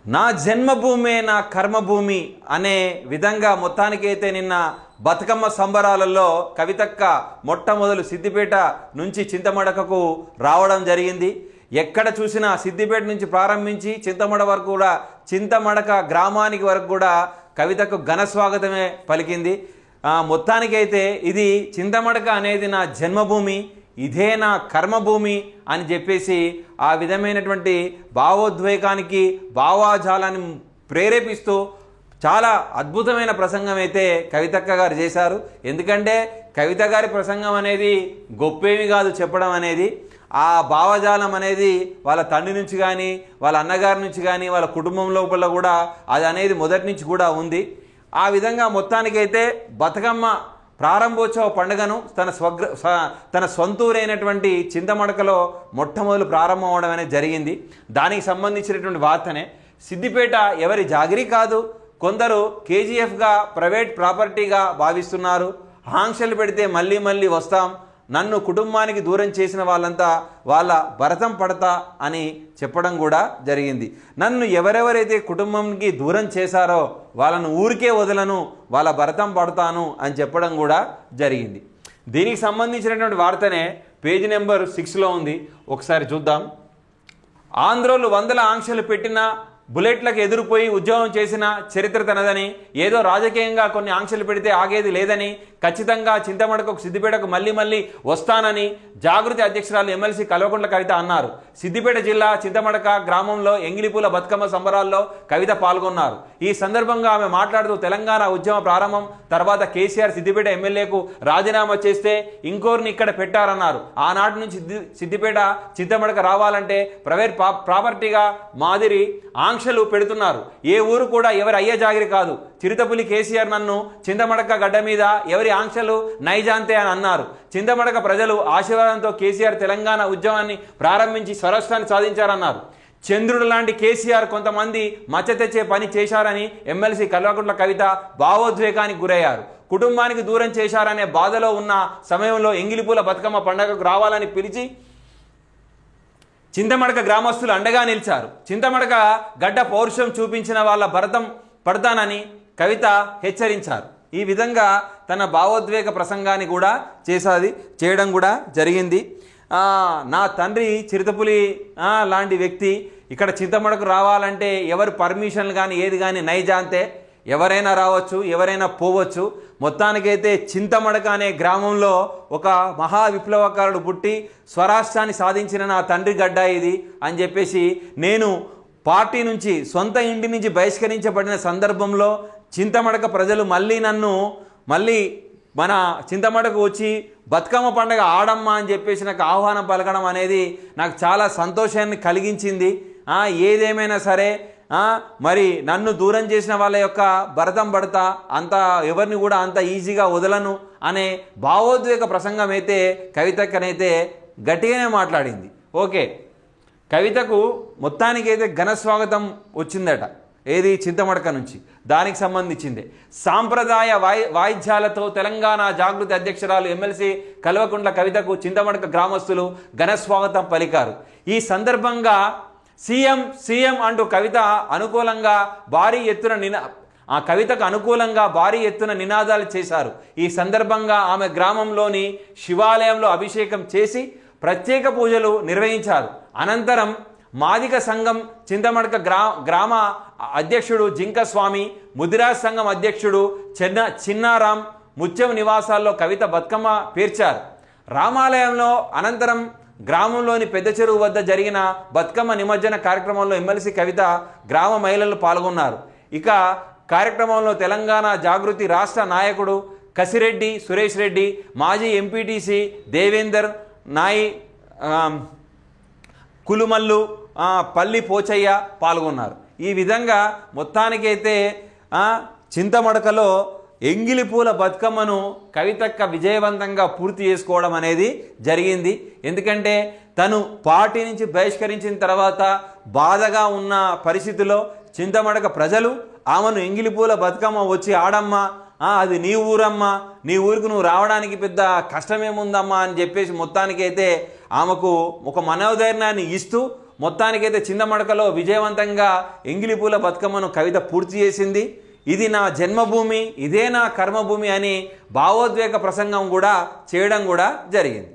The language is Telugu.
నా జన్మభూమే నా కర్మభూమి అనే విధంగా మొత్తానికైతే నిన్న బతుకమ్మ సంబరాలలో కవితక్క మొట్టమొదలు సిద్దిపేట నుంచి చింతమడకకు రావడం జరిగింది. ఎక్కడ చూసినా సిద్దిపేట నుంచి ప్రారంభించి చింతమడ వరకు కూడా చింతమడక గ్రామానికి వరకు కూడా కవితకు ఘన స్వాగతమే పలికింది. మొత్తానికైతే ఇది చింతమడక అనేది నా జన్మభూమి, ఇదే నా కర్మభూమి అని చెప్పేసి ఆ విధమైనటువంటి భావోద్వేగానికి భావాజాలాన్ని ప్రేరేపిస్తూ చాలా అద్భుతమైన ప్రసంగం అయితే కవితక్క గారు చేశారు. ఎందుకంటే కవిత గారి ప్రసంగం అనేది గొప్పేమి కాదు చెప్పడం అనేది, ఆ భావజాలం అనేది వాళ్ళ తండ్రి నుంచి కానీ వాళ్ళ అన్నగారి నుంచి కానీ వాళ్ళ కుటుంబం లోపల కూడా అది అనేది మొదటి నుంచి కూడా ఉంది. ఆ విధంగా మొత్తానికైతే బతుకమ్మ ప్రారంభోత్సవ పండుగను తన సొంతూరైనటువంటి చింతమడకలో మొట్టమొదలు ప్రారంభం అవడం అనేది జరిగింది. దానికి సంబంధించినటువంటి వార్తనే. సిద్దిపేట ఎవరి జాగిరి కాదు, కొందరు కేజీఎఫ్గా ప్రైవేట్ ప్రాపర్టీగా భావిస్తున్నారు. ఆంక్షలు పెడితే మళ్ళీ మళ్ళీ వస్తాం, నన్ను కుటుంబానికి దూరం చేసిన వాళ్ళంతా వాళ్ళ భరతం పడతా అని చెప్పడం కూడా జరిగింది. నన్ను ఎవరెవరైతే కుటుంబానికి దూరం చేశారో వాళ్ళను ఊరికే వదలను, వాళ్ళ భరతం పడతాను అని చెప్పడం కూడా జరిగింది. దీనికి సంబంధించినటువంటి వార్తనే పేజీ నెంబర్ 6లో ఉంది. ఒకసారి చూద్దాం. ఆంధ్రోలు వందల ఆంక్షలు పెట్టినా బుల్లెట్లకు ఎదురుపోయి ఉద్యోగం చేసిన చరిత్ర తనదని, ఏదో రాజకీయంగా కొన్ని ఆంక్షలు పెడితే ఆగేది లేదని, ఖచ్చితంగా చింతమడకకు సిద్దిపేటకు మళ్ళీ మళ్ళీ వస్తానని జాగృతి అధ్యక్షురాలు ఎమ్మెల్సీ కల్వకుంట్ల కవిత అన్నారు. సిద్దిపేట జిల్లా చింతమడక గ్రామంలో ఎంగిలిపూల బతుకమ్మ సంబరాల్లో కవిత పాల్గొన్నారు. ఈ సందర్భంగా ఆమె మాట్లాడుతూ తెలంగాణ ఉద్యమ ప్రారంభం తర్వాత కేసీఆర్ సిద్దిపేట ఎమ్మెల్యేకు రాజీనామా చేస్తే ఇంకోరిని ఇక్కడ పెట్టారన్నారు. ఆనాటి నుంచి సిద్దిపేట చింతమడక రావాలంటే ప్రైవేట్ ప్రాపర్టీగా మాదిరి ఆంక్షలు పెడుతున్నారు. ఏ ఊరు కూడా ఎవరి అయ్యే జాగిరి కాదు. చిరుతపులి కేసీఆర్ నన్ను చింతమడక గడ్డ మీద ఎవరి ఆంక్షలు నైజాంతే అని అన్నారు. చింతమడక ప్రజలు ఆశీర్వాదంతో కేసీఆర్ తెలంగాణ ఉద్యమాన్ని ప్రారంభించి స్వరాష్ట్రాన్ని సాధించారన్నారు. చంద్రుడు లాంటి కేసీఆర్ కొంతమంది మచ్చ తెచ్చే పని చేశారని ఎమ్మెల్సీ కల్వకుంట్ల కవిత భావోద్వేగానికి గురయ్యారు. కుటుంబానికి దూరం చేశారనే బాధలో ఉన్న సమయంలో ఎంగిలిపూల బతుకమ్మ పండుగకు రావాలని పిలిచి చింతమడక గ్రామస్తులు అండగా నిలిచారు. చింతమడక గడ్డ పౌరుషం చూపించిన వాళ్ళ భరతం పడతానని కవిత హెచ్చరించారు. ఈ విధంగా తన భావోద్వేగ ప్రసంగాన్ని కూడా చేయడం కూడా జరిగింది. నా తండ్రి చిరుతపులి లాంటి వ్యక్తి ఇక్కడ చింతమడకు రావాలంటే ఎవరు పర్మిషన్లు కానీ ఏది కానీ నైజాంతే, ఎవరైనా రావచ్చు, ఎవరైనా పోవచ్చు. మొత్తానికైతే చింతమడక అనే గ్రామంలో ఒక మహా విప్లవకారుడు పుట్టి స్వరాష్ట్రాన్ని సాధించిన నా తండ్రి గడ్డ ఇది అని చెప్పేసి, నేను పార్టీ నుంచి సొంత ఇంటి నుంచి బహిష్కరించబడిన సందర్భంలో చింతమడక ప్రజలు నన్ను మన చింతమడకు వచ్చి బతుకమ్మ పండుగ ఆడమ్మా అని చెప్పేసి నాకు ఆహ్వానం పలకడం అనేది నాకు చాలా సంతోషాన్ని కలిగించింది. ఏదేమైనా సరే మరి నన్ను దూరం చేసిన వాళ్ళ యొక్క భరతం పడతా, అంత ఎవరిని కూడా అంత ఈజీగా వదలను అనే భావోద్వేగ ప్రసంగం అయితే కవితక్కనైతే గట్టిగానే మాట్లాడింది. ఓకే, కవితకు మొత్తానికైతే ఘన స్వాగతం వచ్చిందట. ఏది చింతమడక నుంచి, దానికి సంబంధించింది. సాంప్రదాయ వాయిద్యాలతో తెలంగాణ జాగృతి అధ్యక్షురాలు ఎమ్మెల్సీ కల్వకుంట్ల కవితకు చింతమడక గ్రామస్తులు ఘన స్వాగతం పలికారు. ఈ సందర్భంగా సీఎం అంటూ కవిత అనుకూలంగా కవితకు అనుకూలంగా భారీ ఎత్తున నినాదాలు చేశారు. ఈ సందర్భంగా ఆమె గ్రామంలోని శివాలయంలో అభిషేకం చేసి ప్రత్యేక పూజలు నిర్వహించారు. అనంతరం మాదిక సంఘం చింతమడక గ్రామ అధ్యక్షుడు జింకస్వామి, ముదిరాజ్ సంఘం అధ్యక్షుడు చిన్నారాం ముత్యం నివాసాల్లో కవిత బతుకమ్మ పేర్చారు. రామాలయంలో అనంతరం గ్రామంలోని పెద్ద చెరువు వద్ద జరిగిన బతుకమ్మ నిమజ్జన కార్యక్రమంలో ఎమ్మెల్సీ కవిత గ్రామ మహిళలు పాల్గొన్నారు. ఇక కార్యక్రమంలో తెలంగాణ జాగృతి రాష్ట్ర నాయకుడు కసిరెడ్డి సురేష్ రెడ్డి, మాజీ ఎంపీటీసీ దేవేందర్ నాయి, కులుమల్లు, పల్లి పోచయ్య పాల్గొన్నారు. ఈ విధంగా మొత్తానికైతే చింతమడకలో ఎంగిలిపూల బతుకమ్మను కవితక్క విజయవంతంగా పూర్తి చేసుకోవడం అనేది జరిగింది. ఎందుకంటే తను పార్టీ నుంచి బహిష్కరించిన తర్వాత బాధగా ఉన్న పరిస్థితిలో చింతమడక ప్రజలు ఆమెను ఎంగిలిపూల బతుకమ్మ వచ్చి ఆడమ్మా, అది నీ ఊరమ్మా, నీ ఊరికి నువ్వు రావడానికి పెద్ద కష్టమేముందమ్మా అని చెప్పేసి మొత్తానికైతే ఆమెకు ఒక మనోధైర్యాన్ని ఇస్తూ మొత్తానికైతే చింతమడకలో విజయవంతంగా ఎంగిలిపూల బతుకమ్మను కవిత పూర్తి చేసింది. ఇది నా జన్మభూమి, ఇదే నా కర్మభూమి అని భావోద్వేగ ప్రసంగం కూడా చేయడం కూడా జరిగింది.